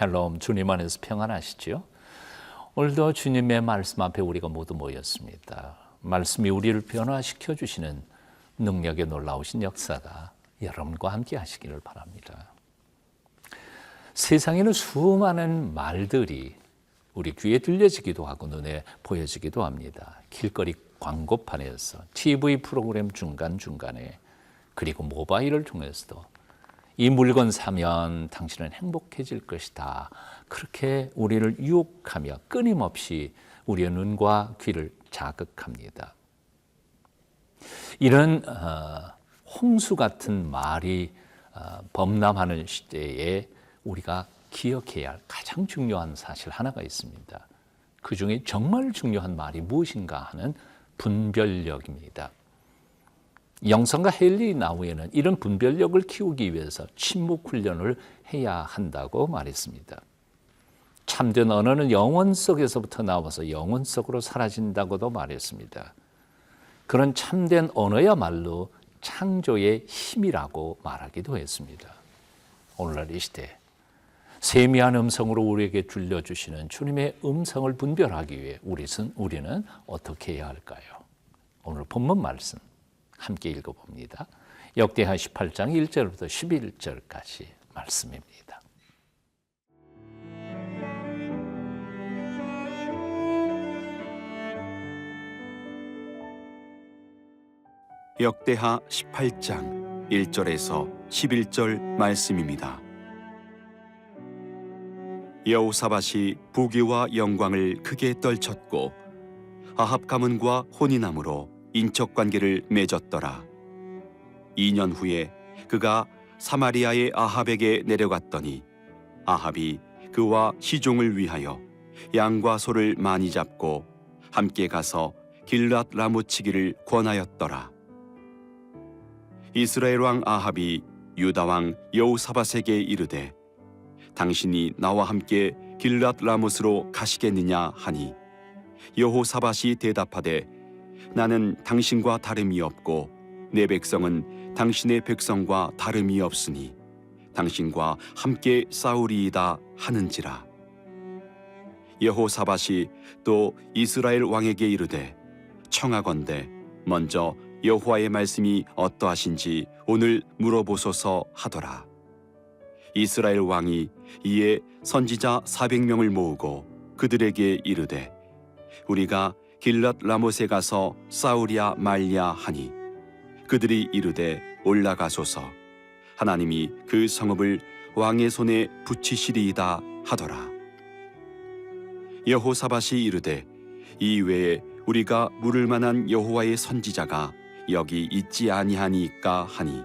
샬롬, 주님 안에서 평안하시죠? 오늘도 주님의 말씀 앞에 우리가 모두 모였습니다. 말씀이 우리를 변화시켜 주시는 능력의 놀라우신 역사가 여러분과 함께 하시기를 바랍니다. 세상에는 수많은 말들이 우리 귀에 들려지기도 하고 눈에 보여지기도 합니다. 길거리 광고판에서, TV 프로그램 중간중간에, 그리고 모바일을 통해서도 이 물건 사면 당신은 행복해질 것이다. 그렇게 우리를 유혹하며 끊임없이 우리의 눈과 귀를 자극합니다. 이런 홍수 같은 말이 범람하는 시대에 우리가 기억해야 할 가장 중요한 사실 하나가 있습니다. 그 중에 정말 중요한 말이 무엇인가 하는 분별력입니다. 영성가 헨리 나우에는 이런 분별력을 키우기 위해서 침묵 훈련을 해야 한다고 말했습니다. 참된 언어는 영혼 속에서부터 나와서 영혼 속으로 사라진다고도 말했습니다. 그런 참된 언어야말로 창조의 힘이라고 말하기도 했습니다. 오늘날 이 시대 세미한 음성으로 우리에게 들려주시는 주님의 음성을 분별하기 위해 우리는 어떻게 해야 할까요? 오늘 본문 말씀 함께 읽어봅니다. 역대하 18장 1절부터 11절까지 말씀입니다. 역대하 18장 1절에서 11절 말씀입니다. 여호사밧이 부귀와 영광을 크게 떨쳤고 아합 가문과 혼인함으로 인척관계를 맺었더라. 2년 후에 그가 사마리아의 아합에게 내려갔더니 아합이 그와 시종을 위하여 양과 소를 많이 잡고 함께 가서 길랏 라모치기를 권하였더라. 이스라엘 왕 아합이 유다 왕 여호사밧에게 이르되 당신이 나와 함께 길랏 라못으로 가시겠느냐 하니 여호사밧이 대답하되 나는 당신과 다름이 없고 내 백성은 당신의 백성과 다름이 없으니 당신과 함께 싸우리이다 하는지라. 여호사밧이 또 이스라엘 왕에게 이르되 청하건대 먼저 여호와의 말씀이 어떠하신지 오늘 물어보소서 하더라. 이스라엘 왕이 이에 선지자 400명을 모으고 그들에게 이르되 우리가 길랏 라못에 가서 싸우랴 말랴 하니 그들이 이르되 올라가소서 하나님이 그 성읍을 왕의 손에 붙이시리이다 하더라. 여호사밧이 이르되 이 외에 우리가 물을 만한 여호와의 선지자가 여기 있지 아니하니까 하니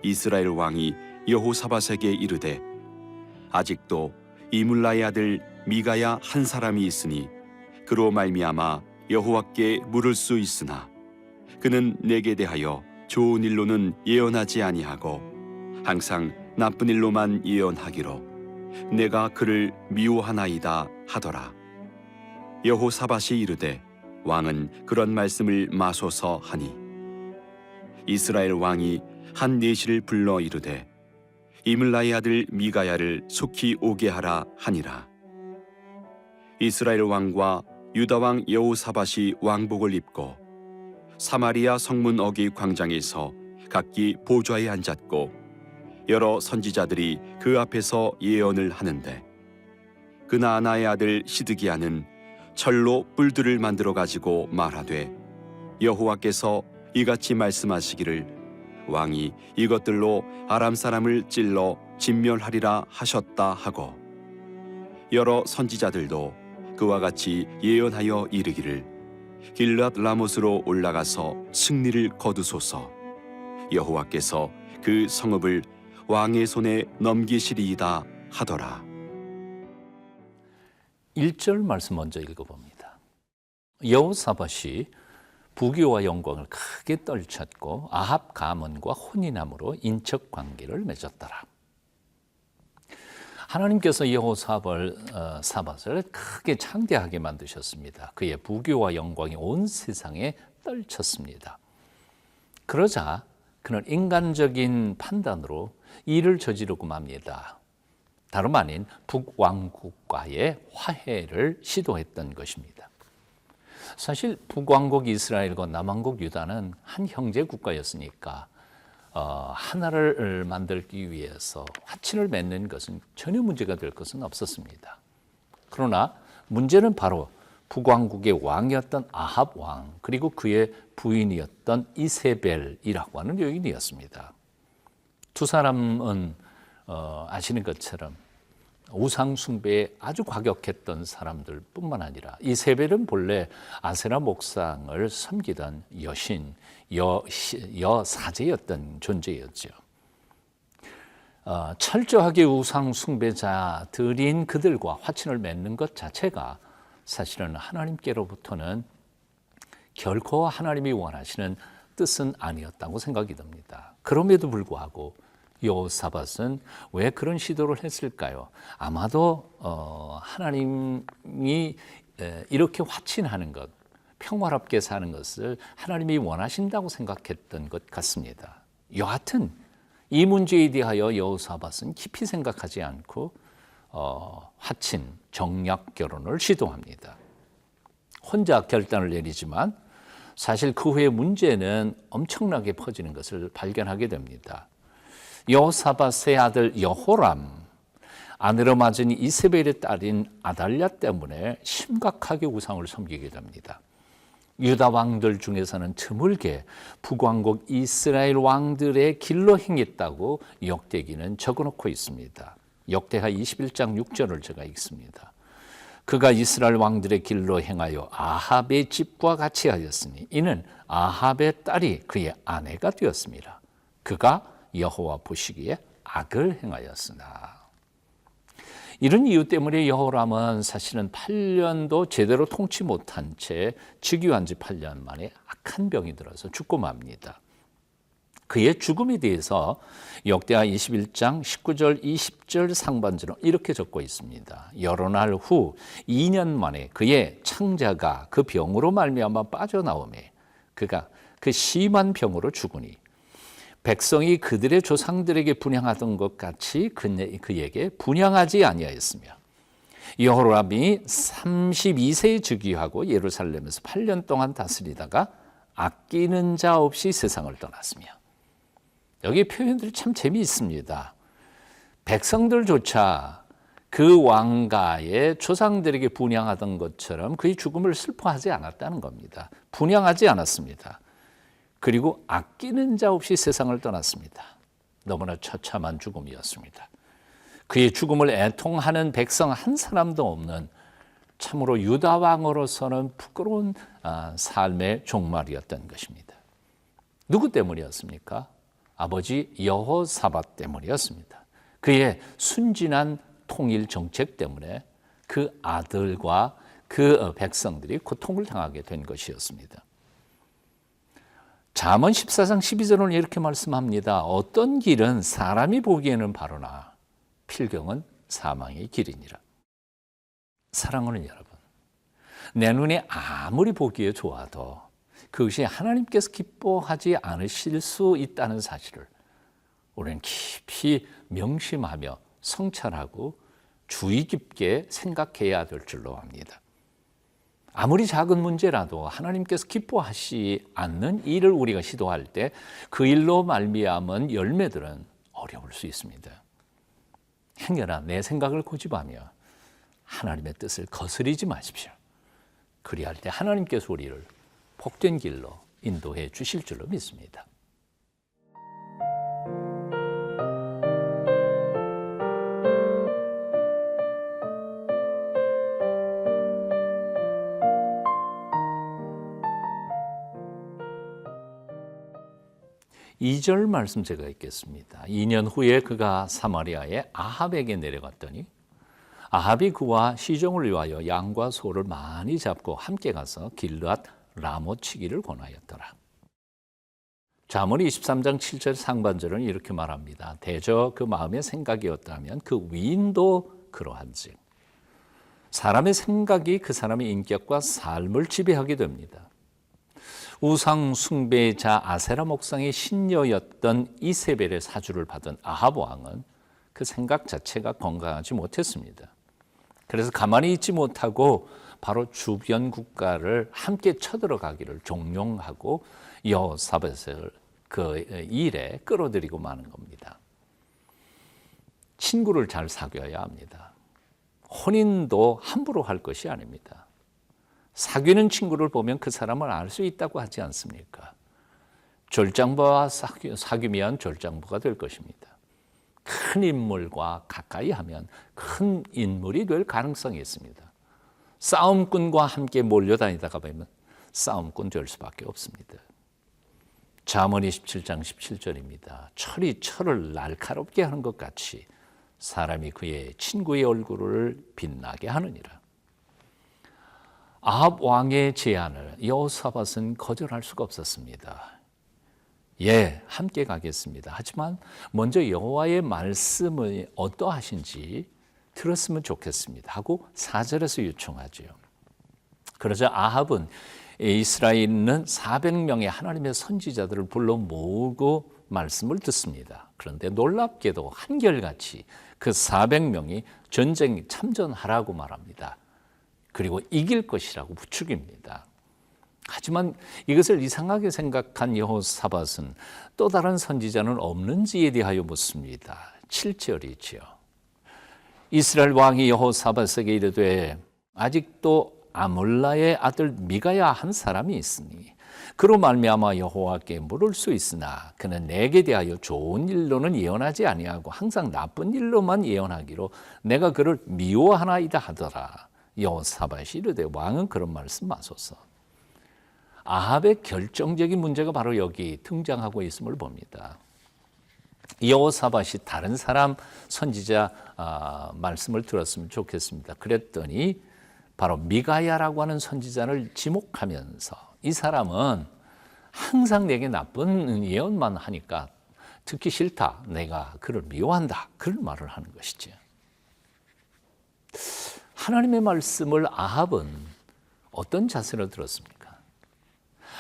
이스라엘 왕이 여호사밧에게 이르되 아직도 이물라의 아들 미가야 한 사람이 있으니 그로 말미암아 여호와께 물을 수 있으나 그는 내게 대하여 좋은 일로는 예언하지 아니하고 항상 나쁜 일로만 예언하기로 내가 그를 미워하나이다 하더라. 여호사밧이 이르되 왕은 그런 말씀을 마소서 하니 이스라엘 왕이 한 내시를 불러 이르되 이물라의 아들 미가야를 속히 오게 하라 하니라. 이스라엘 왕과 유다 왕 여호사밧이 왕복을 입고 사마리아 성문 어귀 광장에서 각기 보좌에 앉았고 여러 선지자들이 그 앞에서 예언을 하는데 그나아나의 아들 시드기야는 철로 뿔들을 만들어 가지고 말하되 여호와께서 이같이 말씀하시기를 왕이 이것들로 아람 사람을 찔러 진멸하리라 하셨다 하고 여러 선지자들도 그와 같이 예언하여 이르기를 길랏 라못으로 올라가서 승리를 거두소서 여호와께서 그 성읍을 왕의 손에 넘기시리이다 하더라. 1절 말씀 먼저 읽어봅니다. 여호사밧이 부귀와 영광을 크게 떨쳤고 아합 가문과 혼인함으로 인척 관계를 맺었더라. 하나님께서 여호사밧을 크게 창대하게 만드셨습니다. 그의 부귀와 영광이 온 세상에 떨쳤습니다. 그러자 그는 인간적인 판단으로 일을 저지르고 맙니다. 다름 아닌 북왕국과의 화해를 시도했던 것입니다. 사실 북왕국 이스라엘과 남왕국 유다는 한 형제 국가였으니까 하나를 만들기 위해서 화친을 맺는 것은 전혀 문제가 될 것은 없었습니다. 그러나 문제는 바로 북왕국의 왕이었던 아합 왕, 그리고 그의 부인이었던 이세벨이라고 하는 여인이었습니다. 두 사람은 아시는 것처럼 우상 숭배에 아주 과격했던 사람들 뿐만 아니라 이세벨은 본래 아세라 목상을 섬기던 여신, 여사제였던 존재였죠. 철저하게 우상 숭배자들인 그들과 화친을 맺는 것 자체가 사실은 하나님께로부터는 결코 하나님이 원하시는 뜻은 아니었다고 생각이 듭니다. 그럼에도 불구하고 여호사밧은 왜 그런 시도를 했을까요? 아마도 하나님이 이렇게 화친하는 것, 평화롭게 사는 것을 하나님이 원하신다고 생각했던 것 같습니다. 여하튼 이 문제에 대하여 여호사밧은 깊이 생각하지 않고 화친, 정략 결혼을 시도합니다. 혼자 결단을 내리지만 사실 그 후에 문제는 엄청나게 퍼지는 것을 발견하게 됩니다. 여호사밧의 아들 여호람, 아내로 맞은 이세벨의 딸인 아달랴 때문에 심각하게 우상을 섬기게 됩니다. 유다 왕들 중에서는 드물게 북왕국 이스라엘 왕들의 길로 행했다고 역대기는 적어놓고 있습니다. 역대하 21장 6절을 제가 읽습니다. 그가 이스라엘 왕들의 길로 행하여 아합의 집과 같이 하였으니 이는 아합의 딸이 그의 아내가 되었습니다. 그가 여호와 보시기에 악을 행하였으나. 이런 이유 때문에 여호람은 사실은 8년도 제대로 통치 못한 채 즉위한 지 8년 만에 악한 병이 들어서 죽고 맙니다. 그의 죽음에 대해서 역대하 21장 19절 20절 상반절은 이렇게 적고 있습니다. 여러 날 후 2년 만에 그의 창자가 그 병으로 말미암아 빠져나오매 그가 그 심한 병으로 죽으니 백성이 그들의 조상들에게 분향하던 것 같이 그에게 분향하지 아니하였으며 여호람이 32세에 즉위하고 예루살렘에서 8년 동안 다스리다가 아끼는 자 없이 세상을 떠났으며. 여기 표현들이 참 재미있습니다. 백성들조차 그 왕가의 조상들에게 분향하던 것처럼 그의 죽음을 슬퍼하지 않았다는 겁니다. 분향하지 않았습니다. 그리고 아끼는 자 없이 세상을 떠났습니다. 너무나 처참한 죽음이었습니다. 그의 죽음을 애통하는 백성 한 사람도 없는 참으로 유다 왕으로서는 부끄러운 삶의 종말이었던 것입니다. 누구 때문이었습니까? 아버지 여호사밧 때문이었습니다. 그의 순진한 통일 정책 때문에 그 아들과 그 백성들이 고통을 당하게 된 것이었습니다. 잠언 14장 12절은 이렇게 말씀합니다. 어떤 길은 사람이 보기에는 바로나 필경은 사망의 길이니라. 사랑하는 여러분, 내 눈에 아무리 보기에 좋아도 그것이 하나님께서 기뻐하지 않으실 수 있다는 사실을 우리는 깊이 명심하며 성찰하고 주의 깊게 생각해야 될 줄로 압니다. 아무리 작은 문제라도 하나님께서 기뻐하시 않는 일을 우리가 시도할 때 그 일로 말미암은 열매들은 어려울 수 있습니다. 행여나 내 생각을 고집하며 하나님의 뜻을 거스리지 마십시오. 그리할 때 하나님께서 우리를 복된 길로 인도해 주실 줄로 믿습니다. 이 절 말씀 제가 읽겠습니다. 2년 후에 그가 사마리아의 아합에게 내려갔더니 아합이 그와 시종을 위하여 양과 소를 많이 잡고 함께 가서 길르앗 라못 치기를 권하였더라. 잠언 23장 7절 상반절은 이렇게 말합니다. 대저 그 마음의 생각이었다면 그 위인도 그러한즉. 사람의 생각이 그 사람의 인격과 삶을 지배하게 됩니다. 우상 숭배자 아세라 목상의 신녀였던 이세벨의 사주를 받은 아합 왕은 그 생각 자체가 건강하지 못했습니다. 그래서 가만히 있지 못하고 바로 주변 국가를 함께 쳐들어가기를 종용하고 여호사밧을 그 일에 끌어들이고 마는 겁니다. 친구를 잘 사귀어야 합니다. 혼인도 함부로 할 것이 아닙니다. 사귀는 친구를 보면 그 사람을 알 수 있다고 하지 않습니까? 졸장부와 사귀면 졸장부가 될 것입니다. 큰 인물과 가까이 하면 큰 인물이 될 가능성이 있습니다. 싸움꾼과 함께 몰려다니다가 보면 싸움꾼 될 수밖에 없습니다. 잠언 27장 17절입니다. 철이 철을 날카롭게 하는 것 같이 사람이 그의 친구의 얼굴을 빛나게 하느니라. 아합 왕의 제안을 여호사밧은 거절할 수가 없었습니다. 예, 함께 가겠습니다. 하지만 먼저 여호와의 말씀이 어떠하신지 들었으면 좋겠습니다 하고 4절에서 요청하죠. 그러자 아합은 이스라엘에 있는 400명의 하나님의 선지자들을 불러 모으고 말씀을 듣습니다. 그런데 놀랍게도 한결같이 그 400명이 전쟁에 참전하라고 말합니다. 그리고 이길 것이라고 부추깁니다. 하지만 이것을 이상하게 생각한 여호사밧은 또 다른 선지자는 없는지에 대하여 묻습니다. 7절이지요. 이스라엘 왕이 여호사밧에게 이르되 아직도 아몰라의 아들 미가야 한 사람이 있으니 그로 말미암아 여호와께 물을 수 있으나 그는 내게 대하여 좋은 일로는 예언하지 아니하고 항상 나쁜 일로만 예언하기로 내가 그를 미워하나이다 하더라. 여호사밧이 이르되 왕은 그런 말씀 마소서. 아합의 결정적인 문제가 바로 여기 등장하고 있음을 봅니다. 여호사밧이 다른 사람 선지자 말씀을 들었으면 좋겠습니다. 그랬더니 바로 미가야라고 하는 선지자를 지목하면서 이 사람은 항상 내게 나쁜 예언만 하니까 듣기 싫다. 내가 그를 미워한다. 그런 말을 하는 것이죠. 하나님의 말씀을 아합은 어떤 자세로 들었습니까?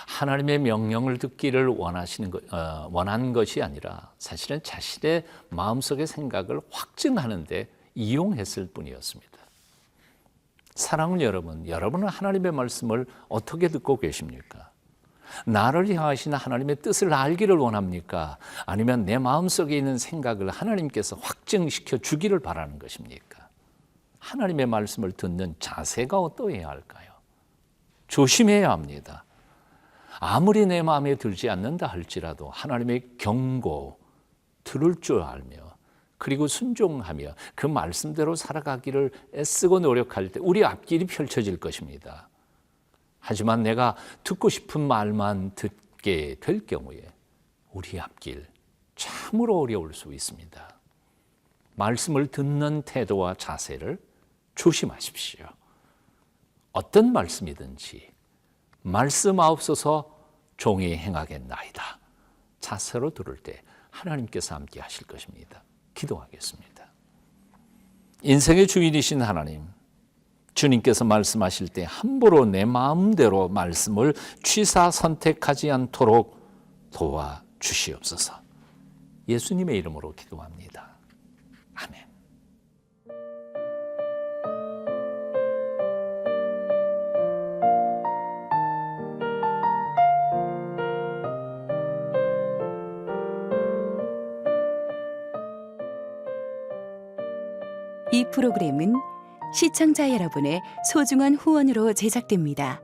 하나님의 명령을 듣기를 원한 것이 아니라 사실은 자신의 마음속의 생각을 확증하는 데 이용했을 뿐이었습니다. 사랑하는 여러분, 여러분은 하나님의 말씀을 어떻게 듣고 계십니까? 나를 향하신 하나님의 뜻을 알기를 원합니까? 아니면 내 마음속에 있는 생각을 하나님께서 확증시켜 주기를 바라는 것입니까? 하나님의 말씀을 듣는 자세가 어떠해야 할까요? 조심해야 합니다. 아무리 내 마음에 들지 않는다 할지라도 하나님의 경고 들을 줄 알며 그리고 순종하며 그 말씀대로 살아가기를 애쓰고 노력할 때 우리 앞길이 펼쳐질 것입니다. 하지만 내가 듣고 싶은 말만 듣게 될 경우에 우리 앞길 참으로 어려울 수 있습니다. 말씀을 듣는 태도와 자세를 조심하십시오. 어떤 말씀이든지 말씀하옵소서 종이 행하겠나이다. 자세로 들을 때 하나님께서 함께 하실 것입니다. 기도하겠습니다. 인생의 주인이신 하나님, 주님께서 말씀하실 때 함부로 내 마음대로 말씀을 취사 선택하지 않도록 도와주시옵소서. 예수님의 이름으로 기도합니다. 아멘. 이 프로그램은 시청자 여러분의 소중한 후원으로 제작됩니다.